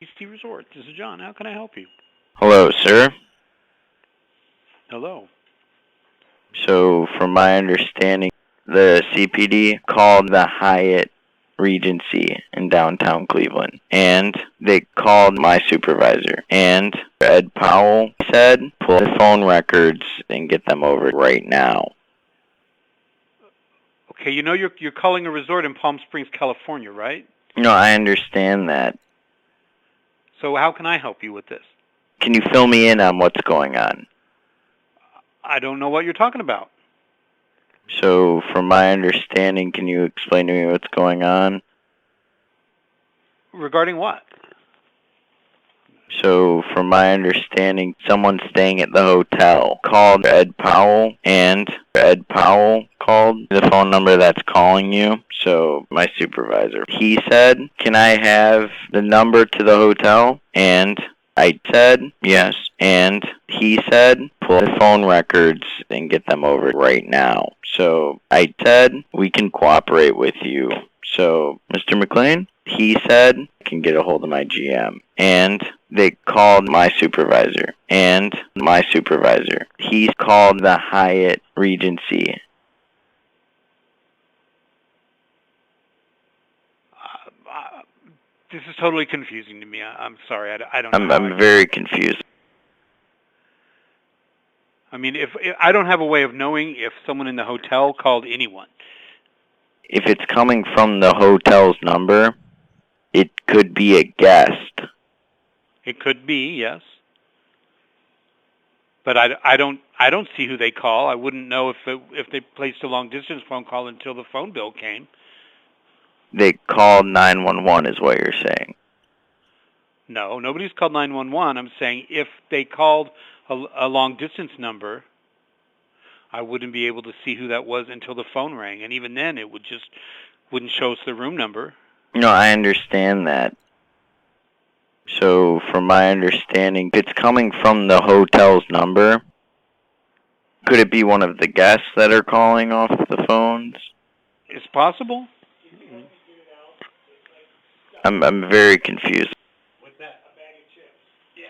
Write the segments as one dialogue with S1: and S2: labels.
S1: Eastie Resort. This is John. How can I help you?
S2: Hello, sir.
S1: Hello.
S2: So, from my understanding, the CPD called the Hyatt Regency in downtown Cleveland, and they called my supervisor, and Ed Powell said, pull the phone records and get them over right now.
S1: Okay, you know you're calling a resort in Palm Springs, California, right?
S2: No, I understand that.
S1: So how can I help you with this?
S2: Can you fill me in on what's going on?
S1: I don't know what you're talking about.
S2: So, from my understanding, can you explain to me what's going on?
S1: Regarding what?
S2: So, from my understanding, someone staying at the hotel called Ed Powell, and Ed Powell called the phone number that's calling you. So, my supervisor, he said, can I have the number to the hotel? And I said, yes. And he said, pull the phone records and get them over right now. So, I said, we can cooperate with you. So, Mr. McLean, he said, I can get a hold of my GM. And they called my supervisor. And my supervisor, he called the Hyatt Regency.
S1: This is totally confusing to me. I'm sorry. I don't know.
S2: I'm very confused.
S1: I mean, if I don't have a way of knowing if someone in the hotel called anyone.
S2: If it's coming from the hotel's number, it could be a guest.
S1: It could be, yes. But I don't see who they call. I wouldn't know if they placed a long distance phone call until the phone bill came.
S2: They called 911 is what you're saying.
S1: No, nobody's called 911. I'm saying if they called a long distance number, I wouldn't be able to see who that was until the phone rang, and even then it wouldn't show us the room number.
S2: No, I understand that. So, from my understanding, if it's coming from the hotel's number, could it be one of the guests that are calling off the phones?
S1: It's possible.
S2: I'm very confused.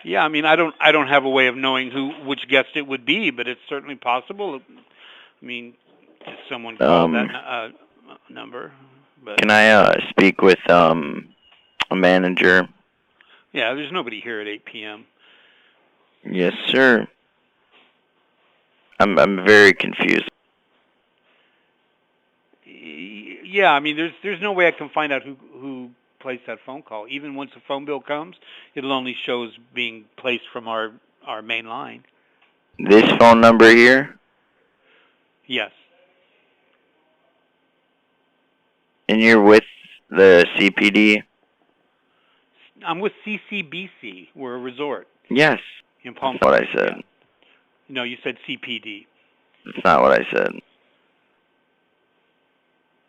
S1: Yeah, I mean, I don't have a way of knowing which guest it would be, but it's certainly possible. I mean, if someone called that number. But
S2: can I speak with a manager?
S1: Yeah, there's nobody here at 8 p.m.
S2: Yes, sir. I'm very confused.
S1: Yeah, I mean, there's no way I can find out who placed that phone call. Even once the phone bill comes, it'll only show as being placed from our main line.
S2: This phone number here?
S1: Yes.
S2: And you're with the CPD?
S1: I'm with CCBC. We're a resort.
S2: Yes.
S1: In Palm
S2: That's what I said.
S1: Yeah. No, you said CPD.
S2: That's not what I said.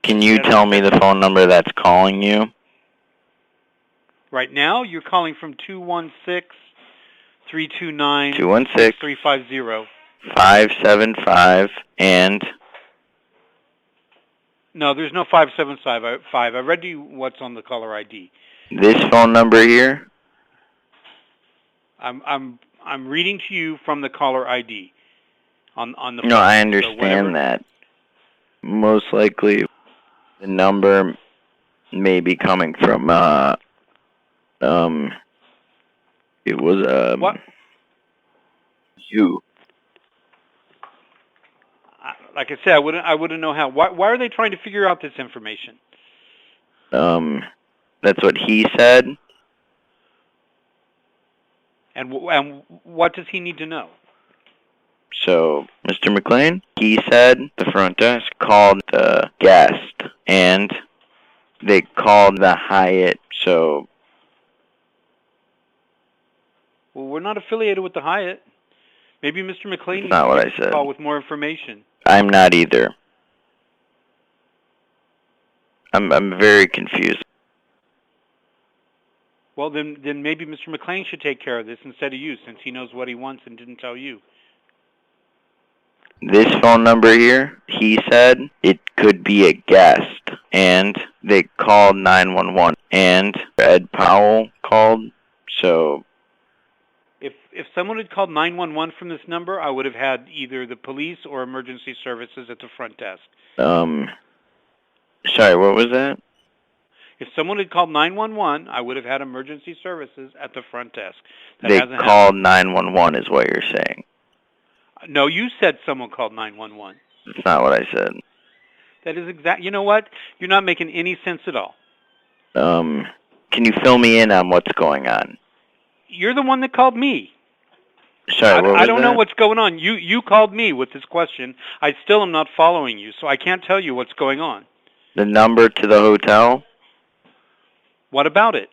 S2: Can you tell me the phone number that's calling you?
S1: Right now, you're calling from 216-329-6350.
S2: 216-575 and...
S1: No, there's no 575. I read you what's on the caller ID.
S2: This phone number here?
S1: I'm reading to you from the caller ID on the phone.
S2: No, I understand that. Most likely the number may be coming from it was
S1: what?
S2: You.
S1: Like I said, I wouldn't know how. Why are they trying to figure out this information?
S2: That's what he said.
S1: And what does he need to know?
S2: So, Mr. McLean, he said the front desk called the guest, and they called the Hyatt, so...
S1: Well, we're not affiliated with the Hyatt. Maybe Mr. McLean needs
S2: to
S1: give a call with more information.
S2: I'm not either. I'm very confused.
S1: Well, then maybe Mr. McLean should take care of this instead of you, since he knows what he wants and didn't tell you.
S2: This phone number here, he said it could be a guest, and they called 911, and Ed Powell called, So
S1: If someone had called 911 from this number, I would have had either the police or emergency services at the front desk.
S2: Sorry, what was that?
S1: If someone had called 911, I would have had emergency services at the front desk. That
S2: They
S1: hasn't
S2: called
S1: happened.
S2: 911 is what you're saying.
S1: No, you said someone called 911.
S2: That's not what I said.
S1: That is exact. You know what? You're not making any sense at all.
S2: Can you fill me in on what's going on?
S1: You're the one that called me.
S2: Sorry, what was
S1: I don't know
S2: that?
S1: what's going on. You called me with this question. I still am not following you, so I can't tell you what's going on.
S2: The number to the hotel?
S1: What about it?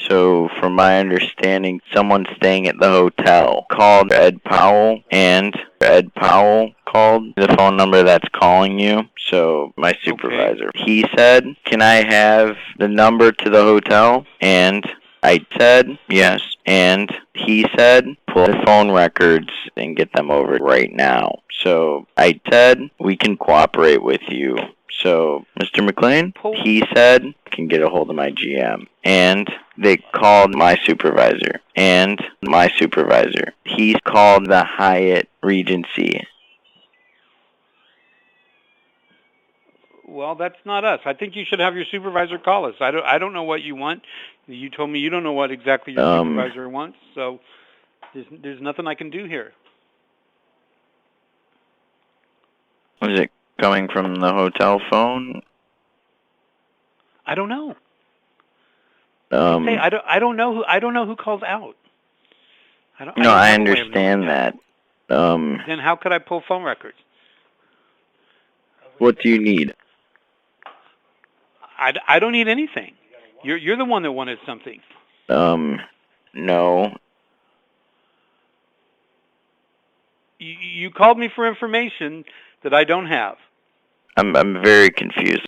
S2: So from my understanding, someone staying at the hotel called Ed Powell, and Ed Powell called the phone number that's calling you. So my supervisor, He said, "Can I have the number to the hotel?" And I said, "Yes." And he said, "Pull the phone records and get them over right now." So I said, "We can cooperate with you." So, Mr. McLean, he said, "Can get a hold of my GM." And they called my supervisor. And my supervisor, he called the Hyatt Regency.
S1: Well, that's not us. I think you should have your supervisor call us. I don't know what you want. You told me you don't know what exactly your supervisor wants, so there's nothing I can do here.
S2: Was it coming from the hotel phone?
S1: I don't know. I don't know who calls out.
S2: I understand that.
S1: Then how could I pull phone records?
S2: What do you need?
S1: I don't need anything. You're the one that wanted something.
S2: No.
S1: You called me for information that I don't have.
S2: I'm very confused.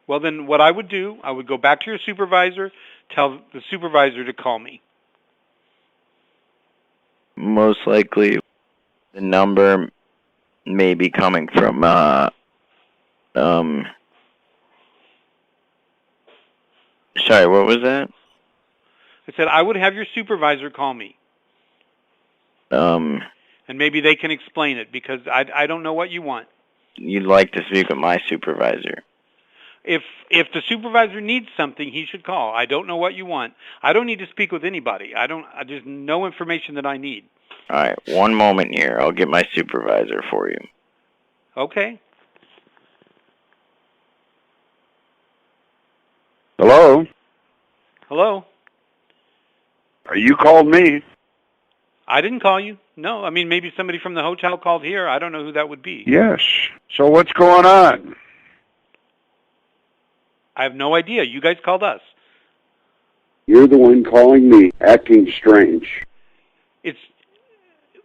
S1: Well, then what I would do, I would go back to your supervisor, tell the supervisor to call me.
S2: Most likely, the number may be coming from, sorry, what was that?
S1: I said I would have your supervisor call me. And maybe they can explain it, because I don't know what you want.
S2: You'd like to speak with my supervisor.
S1: If the supervisor needs something, he should call. I don't know what you want. I don't need to speak with anybody. There's no information that I need.
S2: All right, one moment here. I'll get my supervisor for you.
S1: Okay.
S3: Hello?
S1: Hello?
S3: You called me.
S1: I didn't call you. No, I mean, maybe somebody from the hotel called here. I don't know who that would be.
S3: Yes. So what's going on?
S1: I have no idea. You guys called us.
S3: You're the one calling me, acting strange.
S1: It's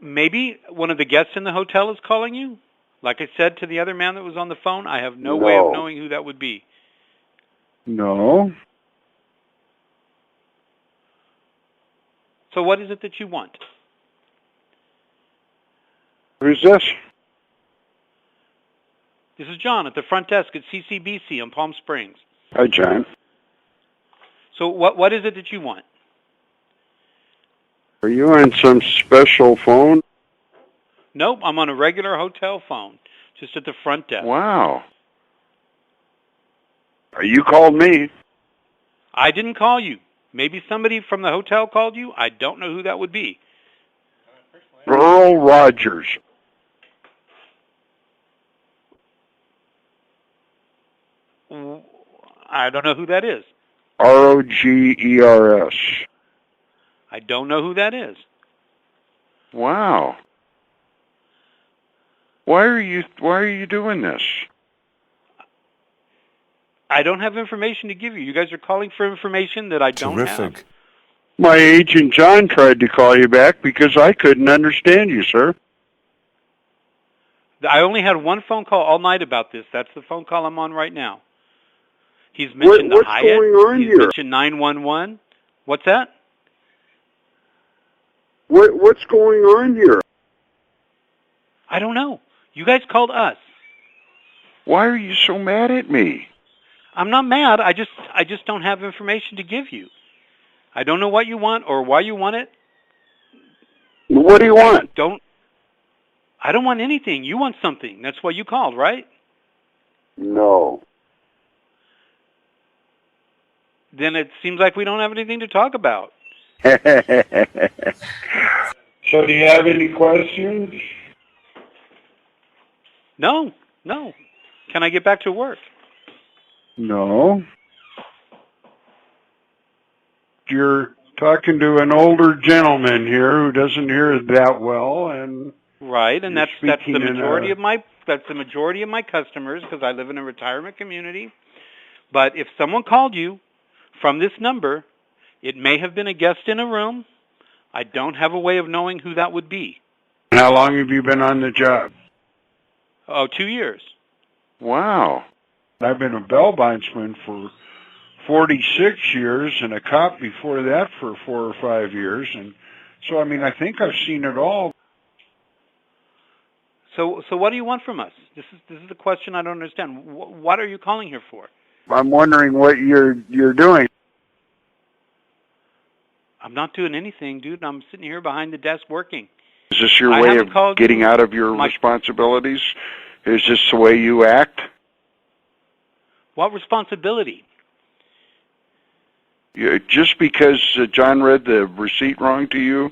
S1: maybe one of the guests in the hotel is calling you. Like I said to the other man that was on the phone, I have no way of knowing who that would be.
S3: No.
S1: So what is it that you want?
S3: Who's this?
S1: This is John at the front desk at CCBC in Palm Springs.
S3: Hi, John.
S1: So what is it that you want?
S3: Are you on some special phone?
S1: Nope, I'm on a regular hotel phone, just at the front desk.
S3: Wow. You called me.
S1: I didn't call you. Maybe somebody from the hotel called you. I don't know who that would be.
S3: Earl Rogers.
S1: I don't know who that is.
S3: Rogers.
S1: I don't know who that is.
S3: Wow. Why are you doing this?
S1: I don't have information to give you. You guys are calling for information that I don't have.
S3: My agent John tried to call you back because I couldn't understand you, sir.
S1: I only had one phone call all night about this. That's the phone call I'm on right now. He's mentioned the Hyatt.
S3: What's going on
S1: He's
S3: here?
S1: mentioned 911. What's that?
S3: What's going on here?
S1: I don't know. You guys called us.
S3: Why are you so mad at me?
S1: I'm not mad. I just don't have information to give you. I don't know what you want or why you want it.
S3: What do you want?
S1: I don't want anything. You want something. That's why you called, right?
S3: No.
S1: Then it seems like we don't have anything to talk about.
S3: So do you have any questions?
S1: No. Can I get back to work?
S3: No. You're talking to an older gentleman here who doesn't hear that well, and
S1: right, and that's the majority
S3: of
S1: my customers because I live in a retirement community. But if someone called you from this number, it may have been a guest in a room. I don't have a way of knowing who that would be.
S3: How long have you been on the job?
S1: Oh, 2 years.
S3: Wow. I've been a bell bondsman for 46 years and a cop before that for 4 or 5 years. And so, I mean, I think I've seen it all.
S1: So what do you want from us? This is the question I don't understand. What are you calling here for?
S3: I'm wondering what you're doing.
S1: I'm not doing anything, dude. I'm sitting here behind the desk working.
S3: Is this your way of getting out of your responsibilities? Is this the way you act?
S1: What responsibility?
S3: Just because John read the receipt wrong to you,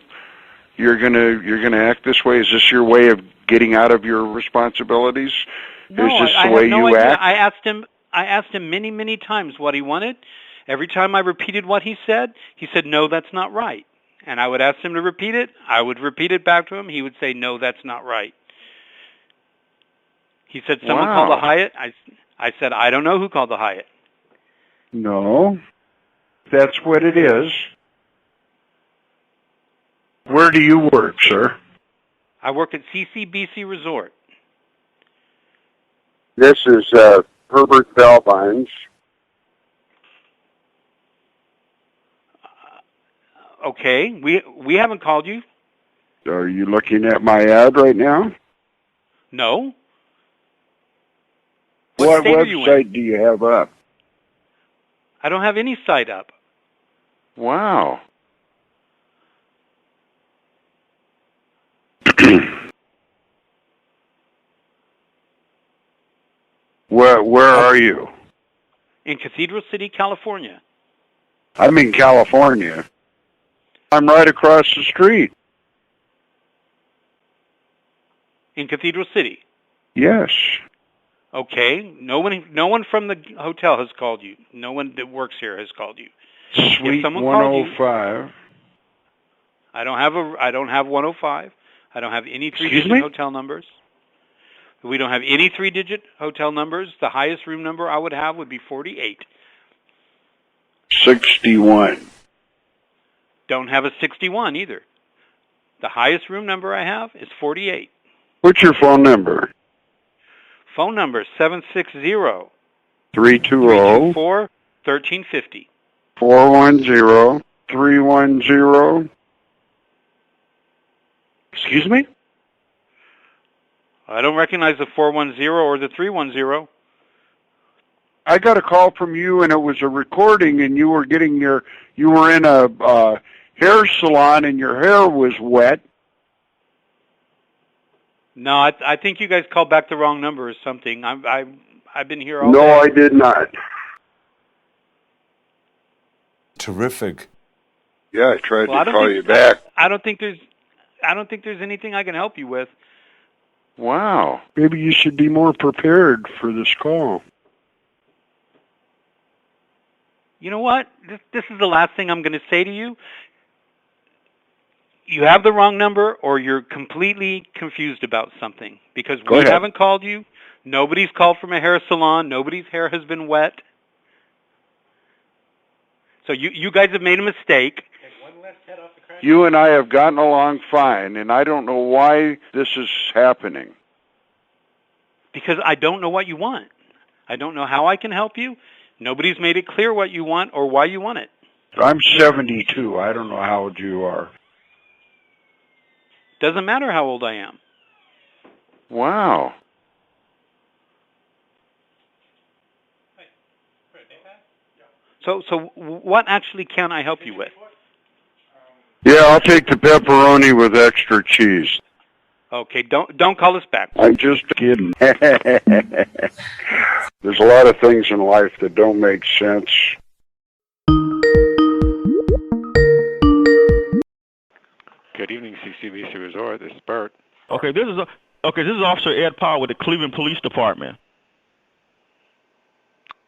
S3: you're gonna act this way? Is this your way of getting out of your responsibilities?
S1: No,
S3: is this
S1: I
S3: the way
S1: have no
S3: you
S1: idea.
S3: act?
S1: I asked him many times what he wanted. Every time I repeated what he said no, that's not right. And I would ask him to repeat it. I would repeat it back to him. He would say, no, that's not right. He said, someone called the Hyatt. I said, I don't know who called the Hyatt.
S3: No, that's what it is. Where do you work, sir?
S1: I work at CCBC Resort.
S3: This is Herbert Bellbines.
S1: Okay, we haven't called you.
S3: Are you looking at my ad right now?
S1: No.
S3: What website do you have up?
S1: I don't have any site up.
S3: Wow. Where are you?
S1: In Cathedral City, California.
S3: I'm in California. I'm right across the street.
S1: In Cathedral City?
S3: Yes.
S1: Okay. No one from the hotel has called you. No one that works here has called you.
S3: Suite 105.
S1: I don't have 105. I don't have any three-digit hotel numbers. We don't have any three-digit hotel numbers. The highest room number I would have would be 48.
S3: 61.
S1: Don't have a 61 either. The highest room number I have is 48.
S3: What's your phone number?
S1: Phone number 760
S3: 320
S1: 1350.
S3: 410 310. Excuse me?
S1: I don't recognize the 410 or the 310.
S3: I got a call from you, and it was a recording, and you were in a hair salon, and your hair was wet.
S1: No, I think you guys called back the wrong number or something. I've been here all day.
S3: No, I did not.
S4: Terrific.
S3: Yeah, I tried to call you back.
S1: I don't think there's anything I can help you with.
S3: Wow. Maybe you should be more prepared for this call.
S1: You know what? This is the last thing I'm going to say to you. You have the wrong number, or you're completely confused about something, because we haven't called you. Nobody's called from a hair salon. Nobody's hair has been wet. So you guys have made a mistake.
S3: You and I have gotten along fine, and I don't know why this is happening.
S1: Because I don't know what you want. I don't know how I can help you. Nobody's made it clear what you want or why you want it.
S3: I'm 72. I don't know how old you are.
S1: Doesn't matter how old I am.
S3: Wow.
S1: So what actually can I help you with?
S3: Yeah, I'll take the pepperoni with extra cheese.
S1: Okay, don't call us back.
S3: I'm just kidding. There's a lot of things in life that don't make sense.
S5: Good evening, CCBC Resort. This is Bert.
S6: Okay, this is Officer Ed Powell with the Cleveland Police Department.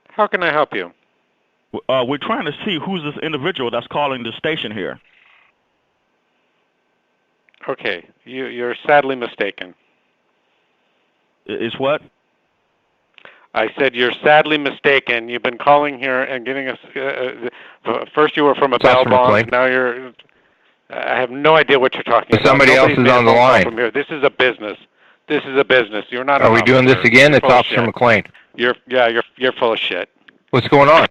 S5: How can I help you?
S6: We're trying to see who's this individual that's calling the station here.
S5: Okay, you're sadly mistaken.
S6: Is what?
S5: I said you're sadly mistaken. You've been calling here and getting us. First, you were from a bail bond. Now you're. I have no idea what you're talking about.
S7: Somebody else is on the line.
S5: From here. This is a business. This is a business. You're not.
S7: Are we doing this again? It's Officer McLean.
S5: You're full of shit.
S7: What's going on?